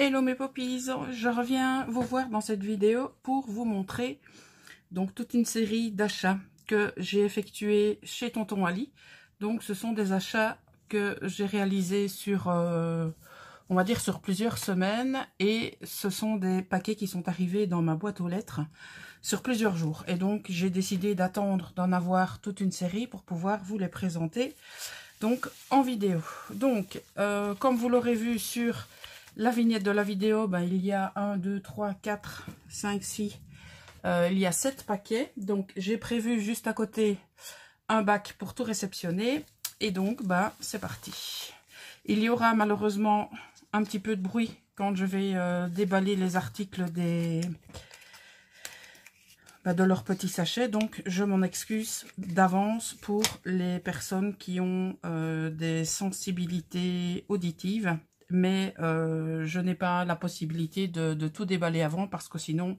Hello mes poppies, je reviens vous voir dans cette vidéo pour vous montrer donc toute une série d'achats que j'ai effectués chez Tonton Ali. Donc ce sont des achats que j'ai réalisés sur, on va dire sur plusieurs semaines, et ce sont des paquets qui sont arrivés dans ma boîte aux lettres sur plusieurs jours. Et donc j'ai décidé d'attendre d'en avoir toute une série pour pouvoir vous les présenter donc en vidéo. Donc comme vous l'aurez vu sur la vignette de la vidéo, il y a 1, 2, 3, 4, 5, 6, il y a 7 paquets. Donc j'ai prévu juste à côté un bac pour tout réceptionner. Et donc c'est parti. Il y aura malheureusement un petit peu de bruit quand je vais déballer les articles de leurs petits sachets. Donc je m'en excuse d'avance pour les personnes qui ont des sensibilités auditives. Mais je n'ai pas la possibilité de tout déballer avant parce que sinon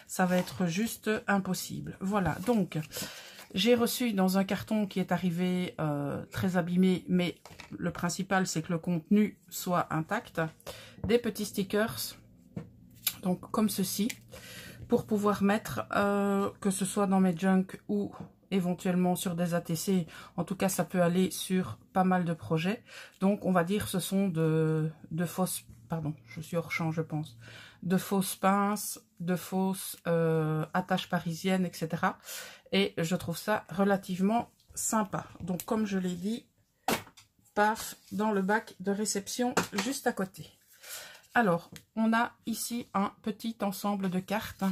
ça va être juste impossible. Voilà, donc j'ai reçu dans un carton qui est arrivé très abîmé, mais le principal c'est que le contenu soit intact, des petits stickers, donc comme ceci, pour pouvoir mettre, que ce soit dans mes junk ou éventuellement sur des ATC, en tout cas ça peut aller sur pas mal de projets. Donc on va dire ce sont de fausses, pardon, je suis hors champ je pense, de fausses pinces, de fausses attaches parisiennes, etc. Et je trouve ça relativement sympa. Donc comme je l'ai dit, paf, dans le bac de réception juste à côté. Alors, on a ici un petit ensemble de cartes.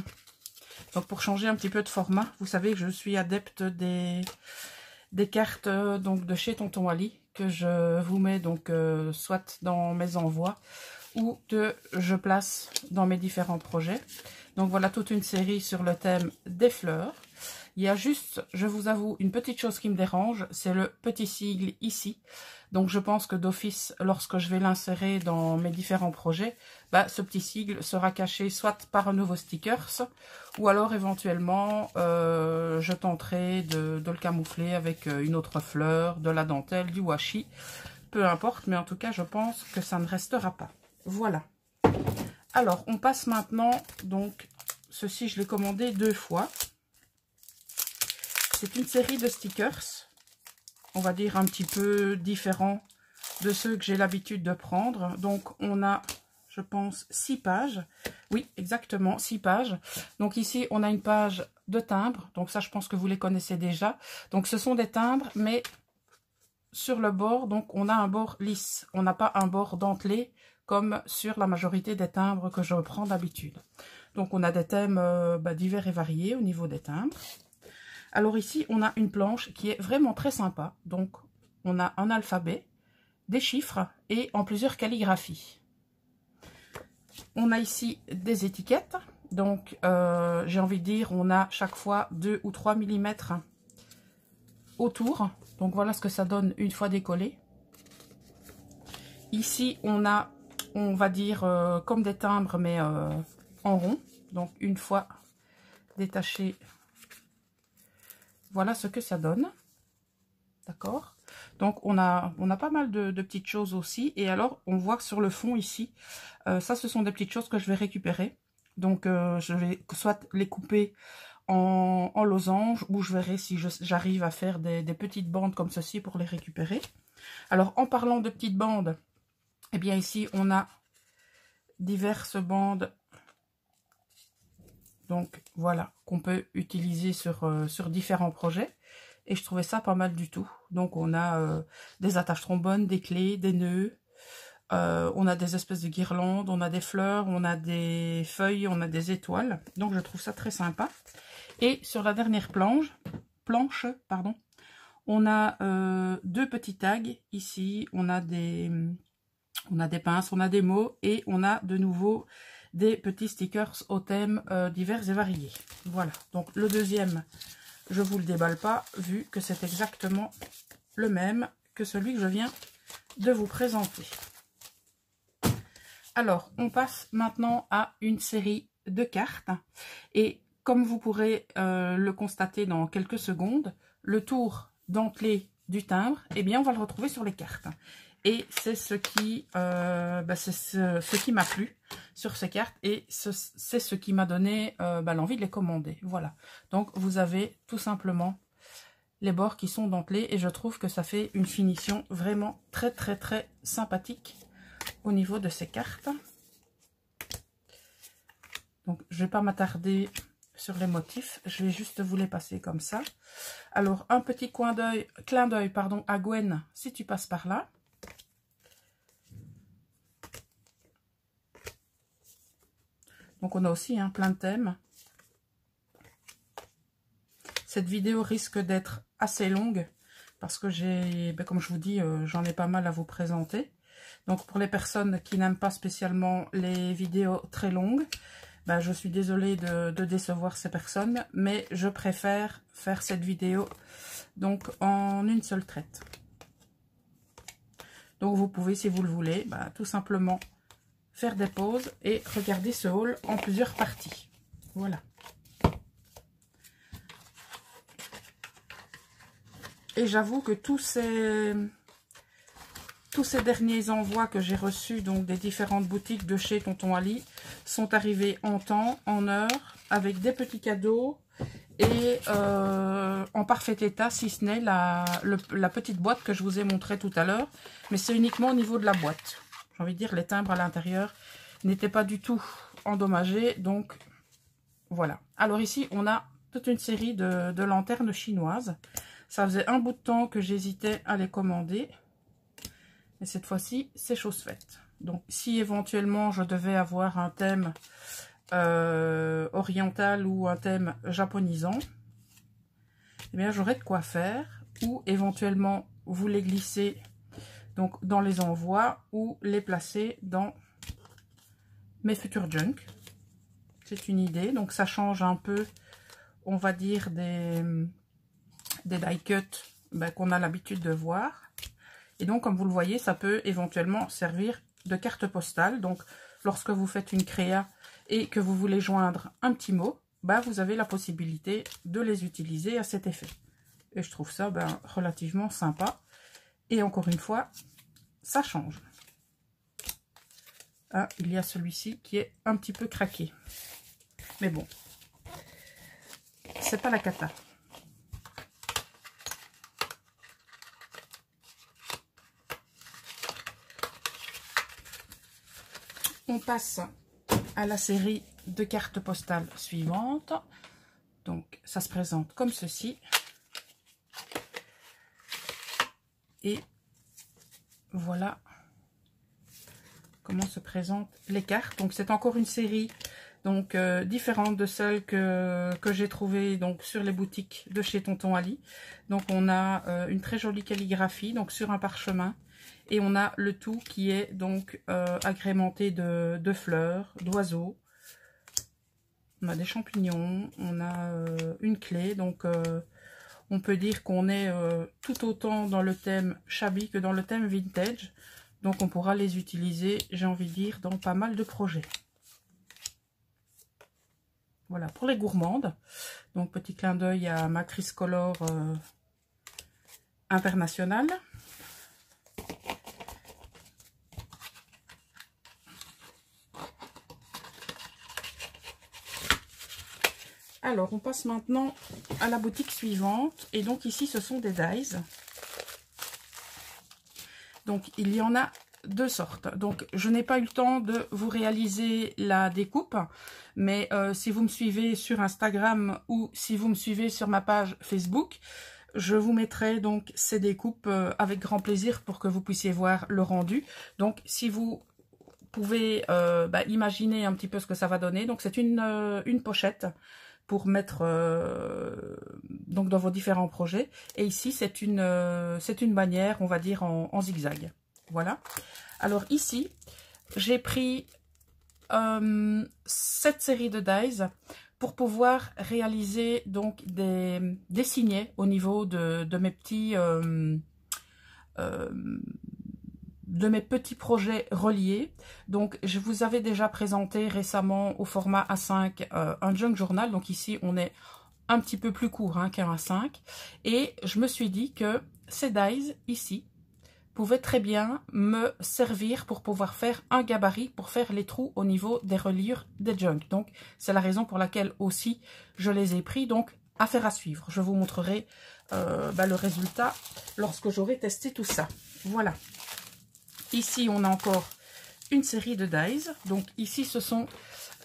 Donc pour changer un petit peu de format, vous savez que je suis adepte des cartes donc de chez Tonton Ali, que je vous mets donc soit dans mes envois ou que je place dans mes différents projets. Donc voilà toute une série sur le thème des fleurs. Il y a juste, je vous avoue, une petite chose qui me dérange, c'est le petit sigle ici. Donc je pense que d'office, lorsque je vais l'insérer dans mes différents projets, ce petit sigle sera caché soit par un nouveau stickers, ou alors éventuellement je tenterai de le camoufler avec une autre fleur, de la dentelle, du washi, peu importe, mais en tout cas je pense que ça ne restera pas. Voilà. Alors on passe maintenant, donc ceci je l'ai commandé 2 fois. C'est une série de stickers, on va dire un petit peu différents de ceux que j'ai l'habitude de prendre. Donc on a, je pense, 6 pages. Oui, exactement, 6 pages. Donc ici, on a une page de timbres. Donc ça, je pense que vous les connaissez déjà. Donc ce sont des timbres, mais sur le bord, donc on a un bord lisse. On n'a pas un bord dentelé comme sur la majorité des timbres que je prends d'habitude. Donc on a des thèmes divers et variés au niveau des timbres. Alors ici, on a une planche qui est vraiment très sympa. Donc, on a un alphabet, des chiffres et en plusieurs calligraphies. On a ici des étiquettes. Donc, j'ai envie de dire, on a chaque fois 2 ou 3 mm autour. Donc, voilà ce que ça donne une fois décollé. Ici, on a, on va dire, comme des timbres, mais en rond. Donc, une fois détaché, voilà ce que ça donne. D'accord. Donc on a pas mal de petites choses aussi. Et alors on voit que sur le fond ici, ça ce sont des petites choses que je vais récupérer. Donc je vais soit les couper en losange, ou je verrai si j'arrive à faire des petites bandes comme ceci pour les récupérer. Alors en parlant de petites bandes, eh bien ici on a diverses bandes. Donc voilà, qu'on peut utiliser sur différents projets. Et je trouvais ça pas mal du tout. Donc on a des attaches trombones, des clés, des nœuds. On a des espèces de guirlandes, on a des fleurs, on a des feuilles, on a des étoiles. Donc je trouve ça très sympa. Et sur la dernière planche, on a 2 petits tags. Ici, on a des pinces, on a des mots et on a de nouveau des petits stickers au thème divers et variés. Voilà, donc le deuxième, je vous le déballe pas, vu que c'est exactement le même que celui que je viens de vous présenter. Alors, on passe maintenant à une série de cartes. Et comme vous pourrez le constater dans quelques secondes, le tour dentelé du timbre, eh bien, on va le retrouver sur les cartes. Et c'est ce qui, ce qui m'a plu sur ces cartes et c'est ce qui m'a donné l'envie de les commander. Voilà. Donc vous avez tout simplement les bords qui sont dentelés et je trouve que ça fait une finition vraiment très très très sympathique au niveau de ces cartes. Donc je ne vais pas m'attarder sur les motifs, je vais juste vous les passer comme ça. Alors un petit clin d'œil à Gwen si tu passes par là. Donc on a aussi plein de thèmes. Cette vidéo risque d'être assez longue parce que j'ai, comme je vous dis, j'en ai pas mal à vous présenter. Donc pour les personnes qui n'aiment pas spécialement les vidéos très longues, je suis désolée de décevoir ces personnes, mais je préfère faire cette vidéo donc en une seule traite. Donc vous pouvez, si vous le voulez, tout simplement faire des pauses et regarder ce haul en plusieurs parties. Voilà. Et j'avoue que tous ces derniers envois que j'ai reçus donc des différentes boutiques de chez Tonton Ali sont arrivés en temps, en heure, avec des petits cadeaux et en parfait état, si ce n'est la petite boîte que je vous ai montrée tout à l'heure. Mais c'est uniquement au niveau de la boîte. J'ai envie de dire, les timbres à l'intérieur n'étaient pas du tout endommagés. Donc, voilà. Alors ici, on a toute une série de lanternes chinoises. Ça faisait un bout de temps que j'hésitais à les commander. Et cette fois-ci, c'est chose faite. Donc, si éventuellement je devais avoir un thème oriental ou un thème japonisant, eh bien, j'aurais de quoi faire. Ou éventuellement, vous les glisser donc, dans les envois ou les placer dans mes futurs junk. C'est une idée. Donc, ça change un peu, on va dire, des die cuts qu'on a l'habitude de voir. Et donc, comme vous le voyez, ça peut éventuellement servir de carte postale. Donc, lorsque vous faites une créa et que vous voulez joindre un petit mot, vous avez la possibilité de les utiliser à cet effet. Et je trouve ça relativement sympa. Et encore une fois, ça change. Ah, il y a celui-ci qui est un petit peu craqué. Mais bon, c'est pas la cata. On passe à la série de cartes postales suivante. Donc, ça se présente comme ceci. Et voilà comment se présentent les cartes. Donc, c'est encore une série donc différente de celle que j'ai trouvée donc sur les boutiques de chez Tonton Ali. Donc, on a une très jolie calligraphie donc sur un parchemin. Et on a le tout qui est donc agrémenté de fleurs, d'oiseaux. On a des champignons, on a une clé. Donc on peut dire qu'on est tout autant dans le thème shabby que dans le thème vintage. Donc on pourra les utiliser, j'ai envie de dire, dans pas mal de projets. Voilà, pour les gourmandes. Donc petit clin d'œil à ma Criscolor internationale. Alors, on passe maintenant à la boutique suivante. Et donc, ici, ce sont des dies. Donc, il y en a deux sortes. Donc, je n'ai pas eu le temps de vous réaliser la découpe. Mais si vous me suivez sur Instagram ou si vous me suivez sur ma page Facebook, je vous mettrai donc ces découpes avec grand plaisir pour que vous puissiez voir le rendu. Donc, si vous pouvez imaginer un petit peu ce que ça va donner. Donc, c'est une pochette pour mettre donc dans vos différents projets. Et ici, c'est une bannière, on va dire, en zigzag. Voilà. Alors ici, j'ai pris cette série de dies pour pouvoir réaliser donc des signets au niveau de mes petits projets reliés. Donc, je vous avais déjà présenté récemment au format A5 un junk journal. Donc ici, on est un petit peu plus court qu'un A5. Et je me suis dit que ces dies ici pouvait très bien me servir pour pouvoir faire un gabarit pour faire les trous au niveau des reliures des junk. Donc c'est la raison pour laquelle aussi je les ai pris. Donc affaire à suivre. Je vous montrerai le résultat lorsque j'aurai testé tout ça. Voilà. Ici on a encore une série de dies. Donc ici ce sont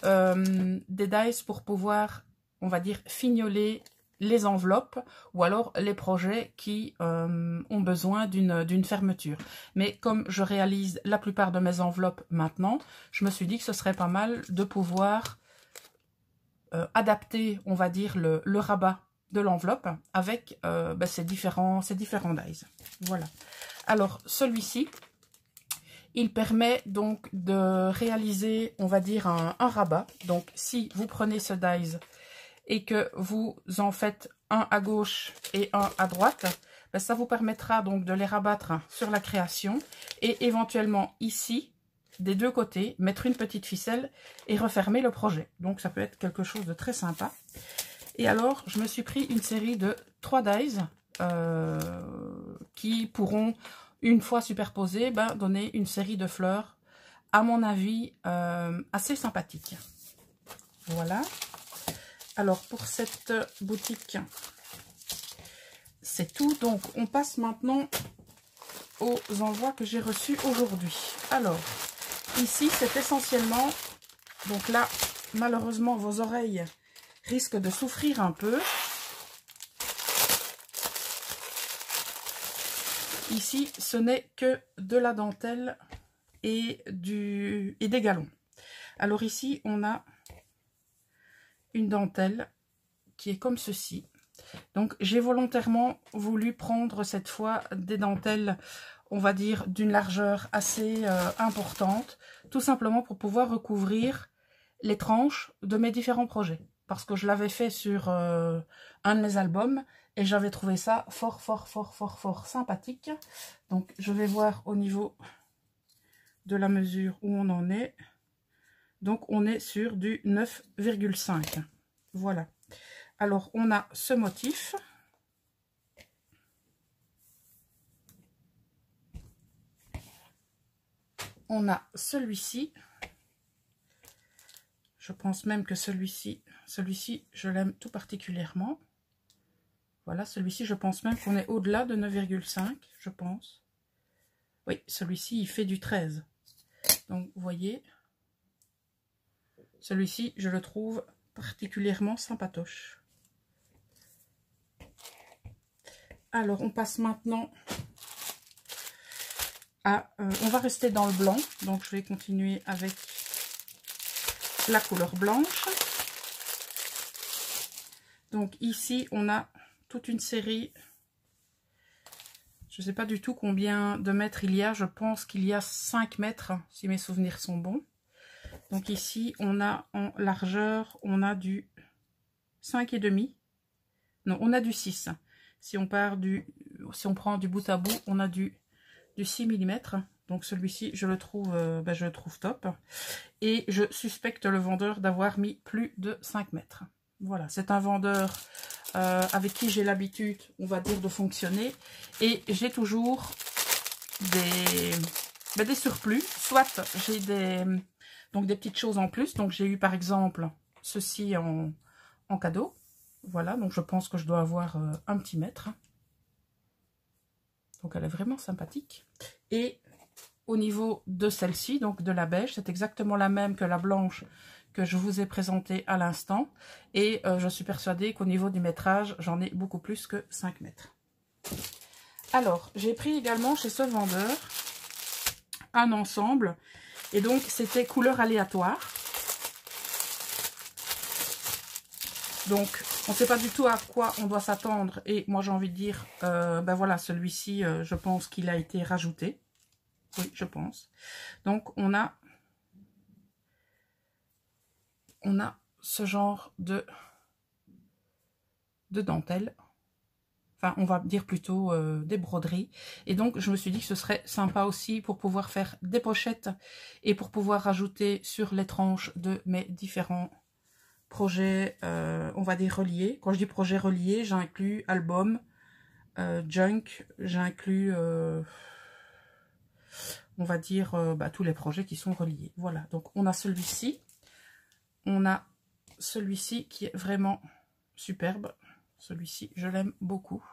des dies pour pouvoir, on va dire, fignoler les enveloppes ou alors les projets qui ont besoin d'une fermeture. Mais comme je réalise la plupart de mes enveloppes maintenant, je me suis dit que ce serait pas mal de pouvoir adapter, on va dire, le rabat de l'enveloppe avec ces différents dies. Voilà. Alors, celui-ci, il permet donc de réaliser, on va dire, un rabat. Donc, si vous prenez ce dies et que vous en faites un à gauche et un à droite, ça vous permettra donc de les rabattre sur la création et éventuellement ici, des deux côtés, mettre une petite ficelle et refermer le projet. Donc ça peut être quelque chose de très sympa. Et alors, je me suis pris une série de 3 dies qui pourront, une fois superposées, donner une série de fleurs, à mon avis, assez sympathique. Voilà. Alors, pour cette boutique, c'est tout. Donc, on passe maintenant aux envois que j'ai reçus aujourd'hui. Alors, ici, c'est essentiellement... Donc là, malheureusement, vos oreilles risquent de souffrir un peu. Ici, ce n'est que de la dentelle et des galons. Alors ici, on a une dentelle qui est comme ceci. Donc j'ai volontairement voulu prendre cette fois des dentelles, on va dire, d'une largeur assez importante, tout simplement pour pouvoir recouvrir les tranches de mes différents projets. Parce que je l'avais fait sur un de mes albums et j'avais trouvé ça fort sympathique. Donc je vais voir au niveau de la mesure où on en est. Donc on est sur du 9,5. Voilà. Alors on a ce motif. On a celui-ci. Je pense même que celui-ci, je l'aime tout particulièrement. Voilà, celui-ci, je pense même qu'on est au-delà de 9,5, je pense. Oui, celui-ci, il fait du 13. Donc, vous voyez, celui-ci, je le trouve particulièrement sympatoche. Alors, on passe maintenant à... on va rester dans le blanc, donc je vais continuer avec la couleur blanche. Donc, ici, on a toute une série... Je ne sais pas du tout combien de mètres il y a. Je pense qu'il y a 5 mètres, si mes souvenirs sont bons. Donc ici, on a en largeur, on a du 5,5. Non, on a du 6. Si on prend du bout à bout, on a du 6 mm. Donc celui-ci, je le trouve top. Et je suspecte le vendeur d'avoir mis plus de 5 mètres. Voilà, c'est un vendeur avec qui j'ai l'habitude, on va dire, de fonctionner. Et j'ai toujours des surplus. Soit j'ai des petites choses en plus. Donc j'ai eu par exemple ceci en cadeau. Voilà, donc je pense que je dois avoir un petit mètre. Donc elle est vraiment sympathique. Et au niveau de celle-ci, donc de la beige, c'est exactement la même que la blanche que je vous ai présentée à l'instant. Et je suis persuadée qu'au niveau du métrage, j'en ai beaucoup plus que 5 mètres. Alors, j'ai pris également chez ce vendeur un ensemble. Et donc, c'était couleur aléatoire. Donc, on ne sait pas du tout à quoi on doit s'attendre. Et moi, j'ai envie de dire, voilà, celui-ci, je pense qu'il a été rajouté. Oui, je pense. Donc, on a ce genre de dentelle. Enfin, on va dire plutôt des broderies. Et donc, je me suis dit que ce serait sympa aussi pour pouvoir faire des pochettes et pour pouvoir rajouter sur les tranches de mes différents projets, on va dire reliés. Quand je dis projet relié, j'inclus album, junk, j'inclus on va dire, tous les projets qui sont reliés. Voilà, donc on a celui-ci. On a celui-ci qui est vraiment superbe. Celui-ci, je l'aime beaucoup.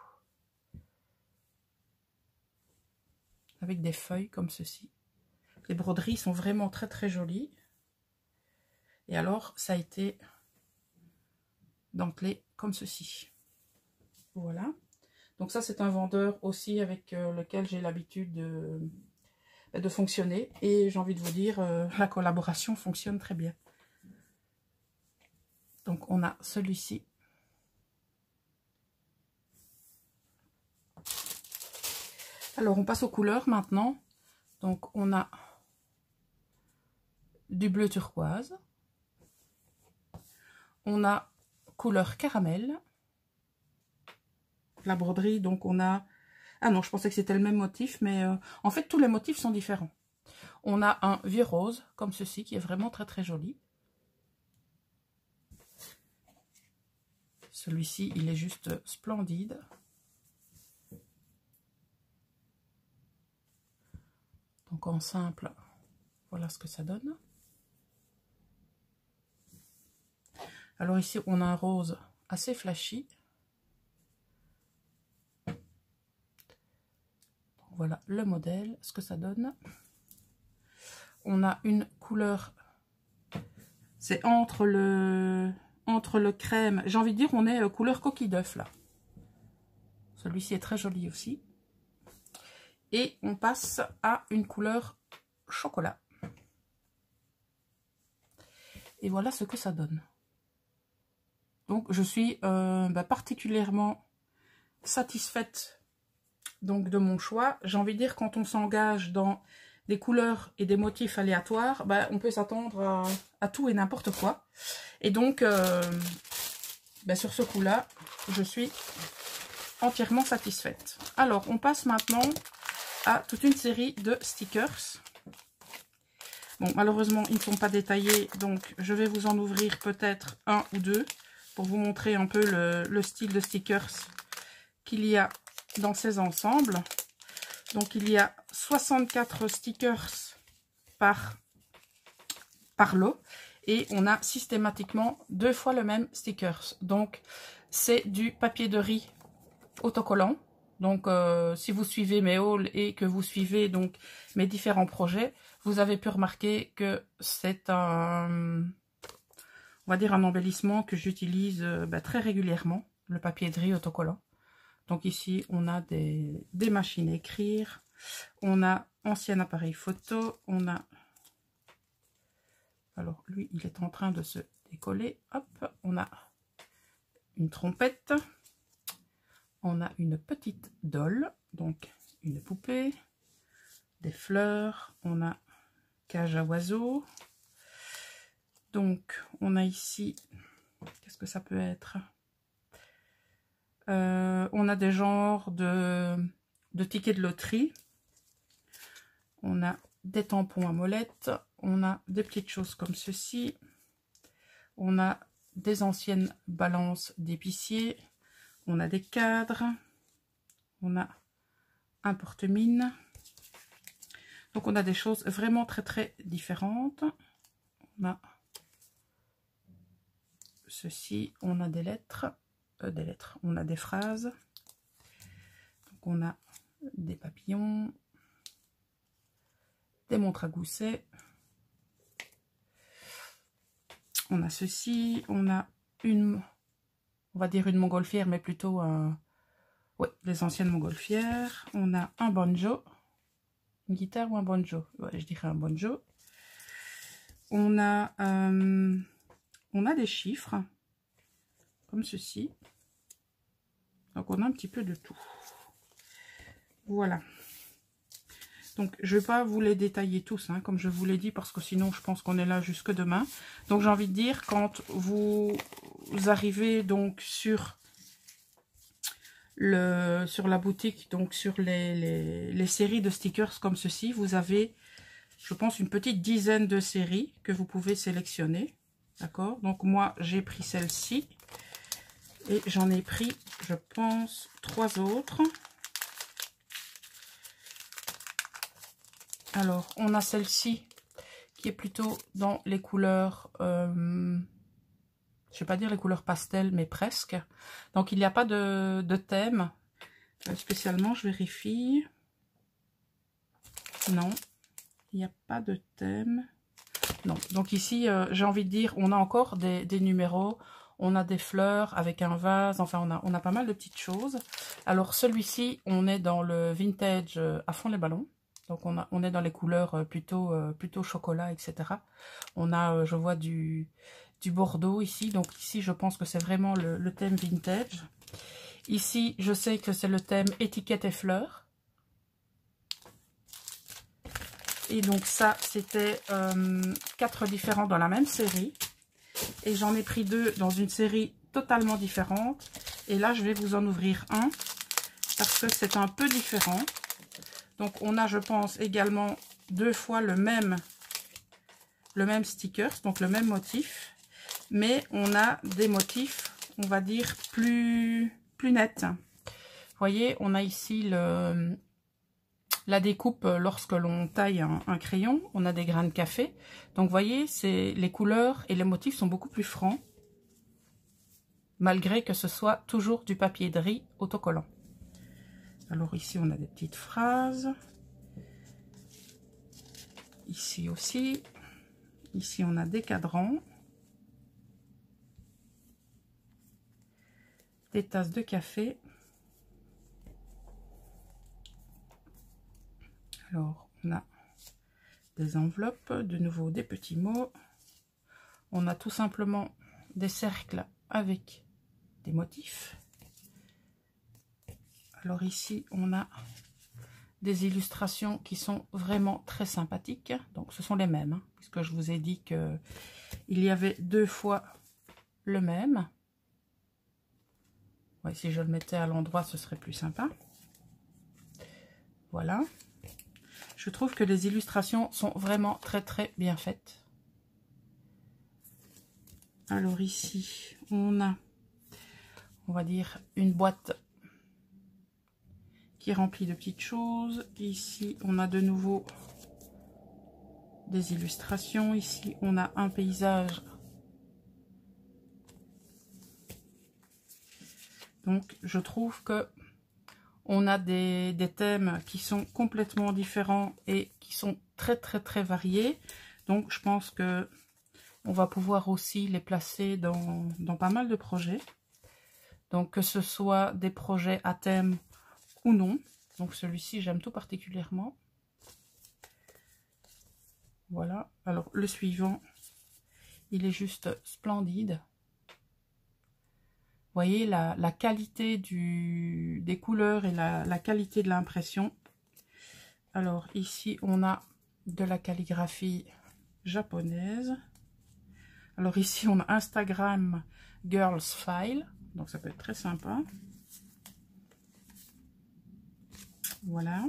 Avec des feuilles comme ceci. Les broderies sont vraiment très très jolies. Et alors, ça a été dentelé comme ceci. Voilà. Donc ça, c'est un vendeur aussi avec lequel j'ai l'habitude de fonctionner. Et j'ai envie de vous dire, la collaboration fonctionne très bien. Donc on a celui-ci. Alors on passe aux couleurs maintenant. Donc on a du bleu turquoise. On a couleur caramel. La broderie, donc on a... Ah non, je pensais que c'était le même motif, mais en fait tous les motifs sont différents. On a un vieux rose, comme ceci, qui est vraiment très très joli. Celui-ci, il est juste splendide. Donc en simple, voilà ce que ça donne. Alors ici, on a un rose assez flashy. Voilà le modèle, ce que ça donne. On a une couleur, c'est entre le crème, j'ai envie de dire, on est couleur coquille d'œuf là. Celui-ci est très joli aussi. Et on passe à une couleur chocolat. Et voilà ce que ça donne. Donc je suis particulièrement satisfaite donc de mon choix. J'ai envie de dire, quand on s'engage dans des couleurs et des motifs aléatoires, on peut s'attendre à tout et n'importe quoi. Et donc sur ce coup-là, je suis entièrement satisfaite. Alors on passe maintenant à toute une série de stickers. Bon, malheureusement, ils ne sont pas détaillés, donc je vais vous en ouvrir peut-être un ou deux pour vous montrer un peu le style de stickers qu'il y a dans ces ensembles. Donc, il y a 64 stickers par lot et on a systématiquement 2 fois le même stickers. Donc, c'est du papier de riz autocollant. Donc, si vous suivez mes hauls et que vous suivez donc mes différents projets, vous avez pu remarquer que c'est on va dire un embellissement que j'utilise très régulièrement, le papier de riz autocollant. Donc ici, on a des machines à écrire, on a ancien appareil photo, on a... Alors, lui, il est en train de se décoller. Hop, on a une trompette. On a une petite dolle, donc une poupée, des fleurs, on a cage à oiseaux. Donc, on a ici, qu'est-ce que ça peut être? On a des genres de tickets de loterie. On a des tampons à molette. On a des petites choses comme ceci. On a des anciennes balances d'épicier. On a des cadres, on a un porte-mine. Donc on a des choses vraiment très très différentes. On a ceci, on a des lettres, on a des phrases. Donc on a des papillons, des montres à gousset. On a ceci, on a une... On va dire une montgolfière, mais plutôt les anciennes montgolfières. On a un banjo. Une guitare ou un banjo? Ouais, je dirais un banjo. On a des chiffres, comme ceci. Donc on a un petit peu de tout. Voilà. Donc je ne vais pas vous les détailler tous, hein, comme je vous l'ai dit, parce que sinon je pense qu'on est là jusque demain. Donc j'ai envie de dire, quand vous arrivez donc sur la boutique, donc sur les séries de stickers comme ceci, vous avez, je pense, une petite dizaine de séries que vous pouvez sélectionner. D'accord? Donc moi j'ai pris celle-ci et j'en ai pris, je pense, 3 autres. Alors, on a celle-ci qui est plutôt dans les couleurs, je vais pas dire les couleurs pastel, mais presque. Donc, il n'y a pas de thème spécialement, je vérifie. Non, il n'y a pas de thème. Non, donc ici, j'ai envie de dire, on a encore des numéros, on a des fleurs avec un vase, enfin, on a pas mal de petites choses. Alors, celui-ci, on est dans le vintage à fond les ballons. Donc, on est dans les couleurs plutôt chocolat, etc. On a, je vois, du bordeaux ici. Donc, ici, je pense que c'est vraiment le thème vintage. Ici, je sais que c'est le thème étiquette et fleurs. Et donc ça, c'était 4 différents dans la même série. Et j'en ai pris 2 dans une série totalement différente. Et là, je vais vous en ouvrir un parce que c'est un peu différent. Donc, on a, je pense, également 2 fois le même sticker, donc le même motif. Mais on a des motifs, on va dire, plus nets. Vous voyez, on a ici la découpe lorsque l'on taille un crayon. On a des grains de café. Donc, vous voyez, les couleurs et les motifs sont beaucoup plus francs. Malgré que ce soit toujours du papier de riz autocollant. Alors, ici, on a des petites phrases. Ici aussi. Ici, on a des cadrans. Des tasses de café. Alors, on a des enveloppes, de nouveau des petits mots. On a tout simplement des cercles avec des motifs. Alors ici, on a des illustrations qui sont vraiment très sympathiques. Donc, ce sont les mêmes, hein, puisque je vous ai dit qu'il y avait 2 fois le même. Ouais, si je le mettais à l'endroit, ce serait plus sympa. Voilà. Je trouve que les illustrations sont vraiment très très bien faites. Alors ici, on a, on va dire, une boîte qui est remplie de petites choses. Ici, on a de nouveau des illustrations. Ici, on a un paysage. Donc, je trouve que on a des thèmes qui sont complètement différents et qui sont très très très variés. Donc, je pense que on va pouvoir aussi les placer dans pas mal de projets. Donc, que ce soit des projets à thème ou non. Donc, celui-ci, j'aime tout particulièrement. Voilà. Alors, le suivant, il est juste splendide. Vous voyez la qualité des couleurs et la qualité de l'impression. Alors, ici, on a de la calligraphie japonaise. Alors ici, on a Instagram Girls File. Donc, ça peut être très sympa. Voilà.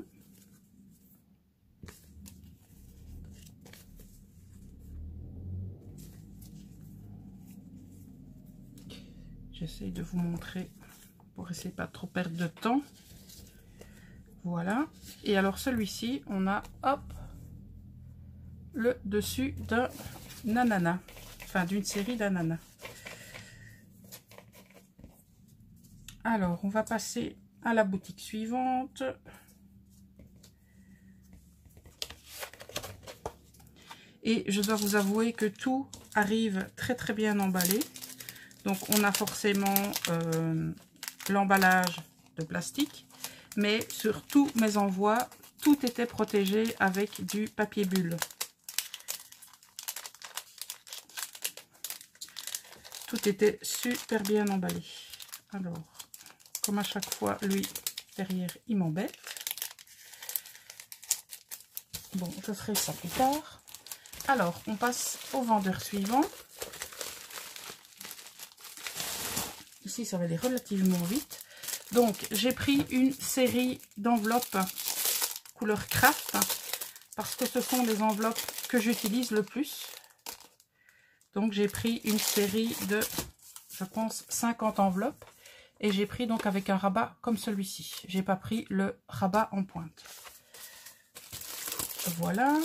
J'essaye de vous montrer pour essayer de pas trop perdre de temps. Voilà. Et alors, celui-ci, on a, hop, le dessus d'un ananas. Enfin, d'une série d'ananas. Alors, on va passer à la boutique suivante. Et je dois vous avouer que tout arrive très très bien emballé. Donc, on a forcément l'emballage de plastique. Mais sur tous mes envois, tout était protégé avec du papier bulle. Tout était super bien emballé. Alors, comme à chaque fois, lui, derrière, il m'embête. Bon, je ferai ça plus tard. Alors, on passe au vendeur suivant. Ici, ça va aller relativement vite. Donc, j'ai pris une série d'enveloppes couleur craft parce que ce sont les enveloppes que j'utilise le plus. Donc, j'ai pris une série de, je pense, 50 enveloppes. Et j'ai pris donc avec un rabat comme celui-ci. J'ai pas pris le rabat en pointe. Voilà.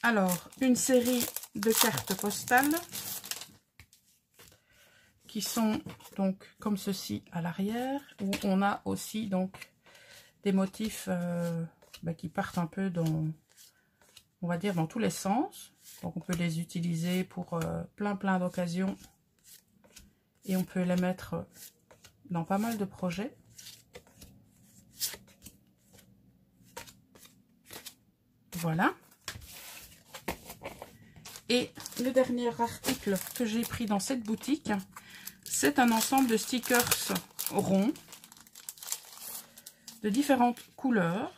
Alors, une série de cartes postales qui sont donc comme ceci à l'arrière, où on a aussi donc des motifs qui partent un peu dans, on va dire, dans tous les sens. Donc on peut les utiliser pour plein d'occasions et on peut les mettre dans pas mal de projets. Voilà. Et le dernier article que j'ai pris dans cette boutique, c'est un ensemble de stickers ronds de différentes couleurs.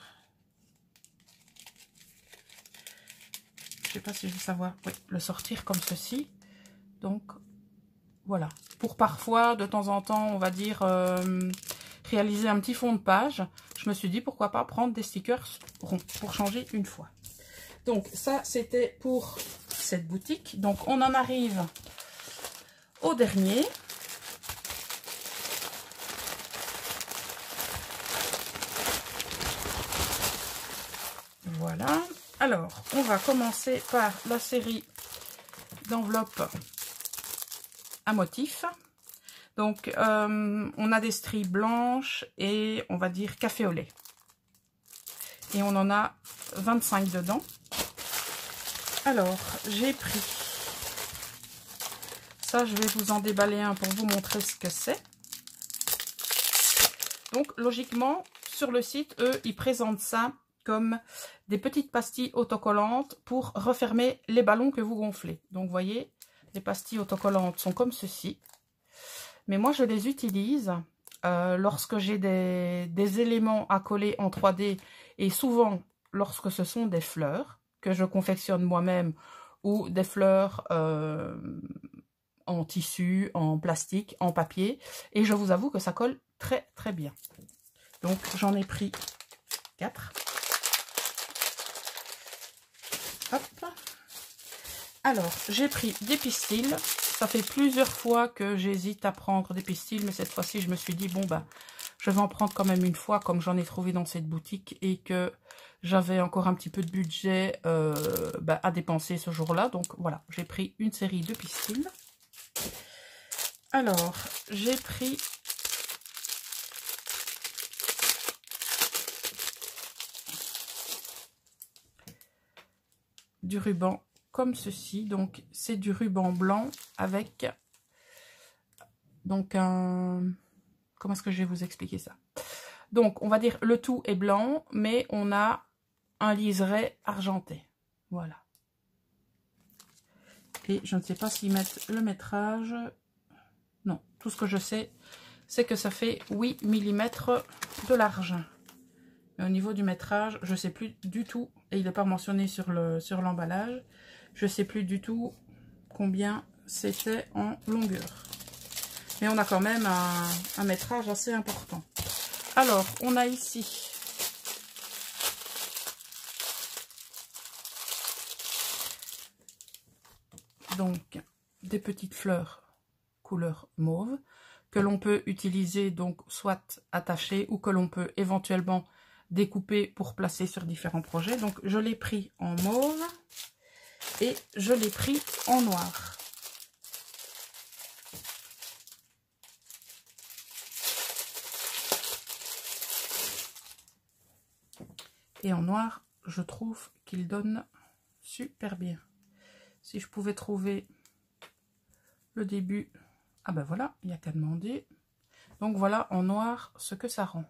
Je ne sais pas si je vais savoir le sortir comme ceci. Donc voilà. Pour parfois, de temps en temps, on va dire, réaliser un petit fond de page, je me suis dit pourquoi pas prendre des stickers ronds pour changer une fois. Donc ça, c'était pour cette boutique. Donc on en arrive au dernier. Voilà. Alors, on va commencer par la série d'enveloppes à motifs. Donc, on a des stries blanches et on va dire café au lait. Et on en a 25 dedans. Alors, j'ai pris... Ça, je vais vous en déballer un pour vous montrer ce que c'est. Donc, logiquement, sur le site, eux, ils présentent ça comme des petites pastilles autocollantes pour refermer les ballons que vous gonflez. Donc, vous voyez, les pastilles autocollantes sont comme ceci. Mais moi, je les utilise lorsque j'ai des éléments à coller en 3D et souvent lorsque ce sont des fleurs que je confectionne moi-même ou des fleurs en tissu, en plastique, en papier. Et je vous avoue que ça colle très bien. Donc, j'en ai pris 4. Hop. Alors, j'ai pris des pistils. Ça fait plusieurs fois que j'hésite à prendre des pistils, mais cette fois-ci, je me suis dit, bon, bah, je vais en prendre quand même une fois, comme j'en ai trouvé dans cette boutique et que j'avais encore un petit peu de budget à dépenser ce jour-là. Donc, voilà, j'ai pris une série de pistils. Alors, j'ai pris... du ruban comme ceci. Donc c'est du ruban blanc avec donc un, comment est-ce que je vais vous expliquer ça? Donc on va dire le tout est blanc, mais on a un liseré argenté. Voilà. Et je ne sais pas s'ils mettent le métrage. Non, tout ce que je sais, c'est que ça fait 8 mm de large. Mais au niveau du métrage, je ne sais plus du tout, et il n'est pas mentionné sur l'emballage, je ne sais plus du tout combien c'était en longueur. Mais on a quand même un métrage assez important. Alors, on a ici donc des petites fleurs couleur mauve que l'on peut utiliser donc soit attachées ou que l'on peut éventuellement découper pour placer sur différents projets. Donc je l'ai pris en mauve et je l'ai pris en noir. Et en noir, je trouve qu'il donne super bien. Si je pouvais trouver le début, ah ben voilà, il n'y a qu'à demander. Donc voilà en noir ce que ça rend.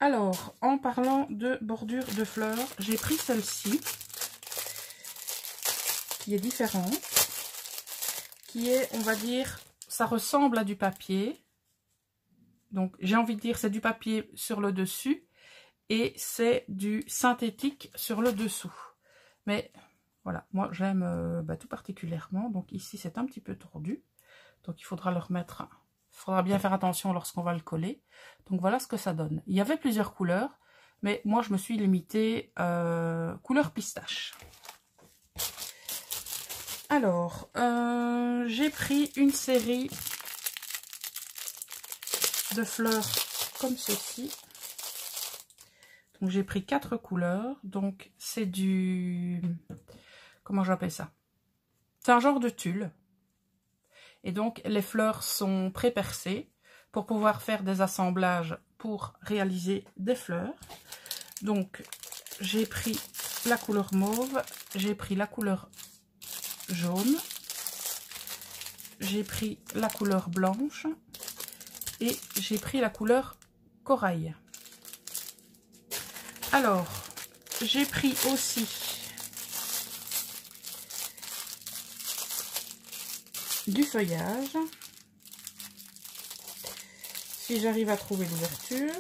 Alors, en parlant de bordure de fleurs, j'ai pris celle-ci, qui est différente, qui est, on va dire, ça ressemble à du papier. Donc, j'ai envie de dire, c'est du papier sur le dessus et c'est du synthétique sur le dessous. Mais, voilà, moi, j'aime tout particulièrement. Donc, ici, c'est un petit peu tordu. Donc, il faudra le remettre... Il faudra bien faire attention lorsqu'on va le coller. Donc voilà ce que ça donne. Il y avait plusieurs couleurs, mais moi je me suis limitée couleur pistache. Alors, j'ai pris une série de fleurs comme ceci. Donc j'ai pris 4 couleurs. Donc c'est du... Comment j'appelle ça? C'est un genre de tulle. Et donc les fleurs sont pré-percées pour pouvoir faire des assemblages pour réaliser des fleurs. Donc j'ai pris la couleur mauve, j'ai pris la couleur jaune, j'ai pris la couleur blanche et j'ai pris la couleur corail. Alors, j'ai pris aussi du feuillage. Si j'arrive à trouver l'ouverture.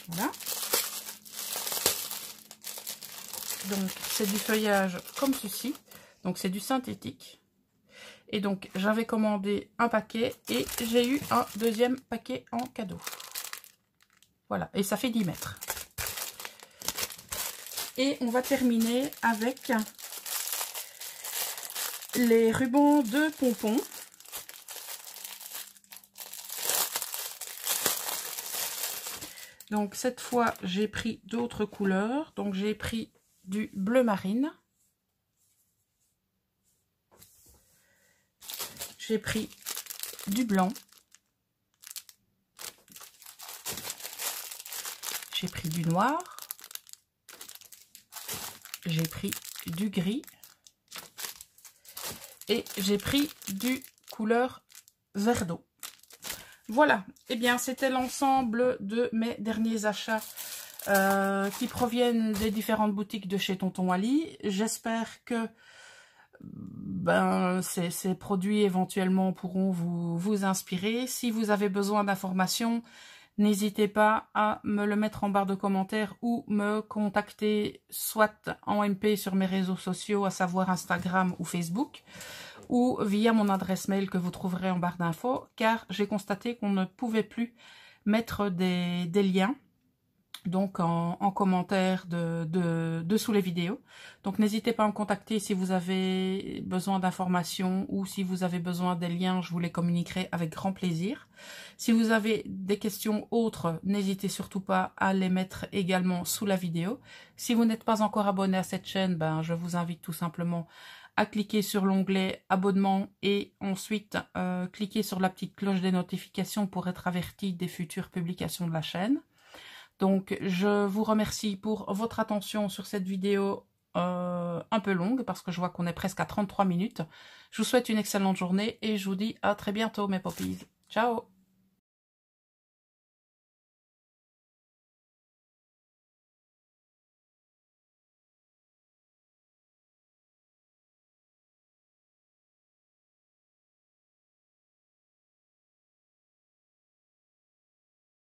Voilà. Donc, c'est du feuillage comme ceci. Donc, c'est du synthétique. Et donc, j'avais commandé un paquet et j'ai eu un deuxième paquet en cadeau. Voilà, et ça fait 10 mètres. Et on va terminer avec les rubans de pompons. Donc cette fois, j'ai pris d'autres couleurs. Donc j'ai pris du bleu marine. J'ai pris du blanc. J'ai pris du noir. J'ai pris du gris. Et j'ai pris du couleur vert d'eau. Voilà, et bien c'était l'ensemble de mes derniers achats qui proviennent des différentes boutiques de chez Tonton Wally. J'espère que ces produits éventuellement pourront vous inspirer. Si vous avez besoin d'informations, n'hésitez pas à me le mettre en barre de commentaires ou me contacter soit en MP sur mes réseaux sociaux, à savoir Instagram ou Facebook, ou via mon adresse mail que vous trouverez en barre d'infos, car j'ai constaté qu'on ne pouvait plus mettre des liens donc en commentaire dessous les vidéos. Donc n'hésitez pas à me contacter si vous avez besoin d'informations ou si vous avez besoin des liens, je vous les communiquerai avec grand plaisir. Si vous avez des questions autres, n'hésitez surtout pas à les mettre également sous la vidéo. Si vous n'êtes pas encore abonné à cette chaîne, je vous invite tout simplement à cliquer sur l'onglet abonnement et ensuite cliquer sur la petite cloche des notifications pour être averti des futures publications de la chaîne. Donc je vous remercie pour votre attention sur cette vidéo un peu longue parce que je vois qu'on est presque à 33 minutes. Je vous souhaite une excellente journée et je vous dis à très bientôt mes poppies. Ciao!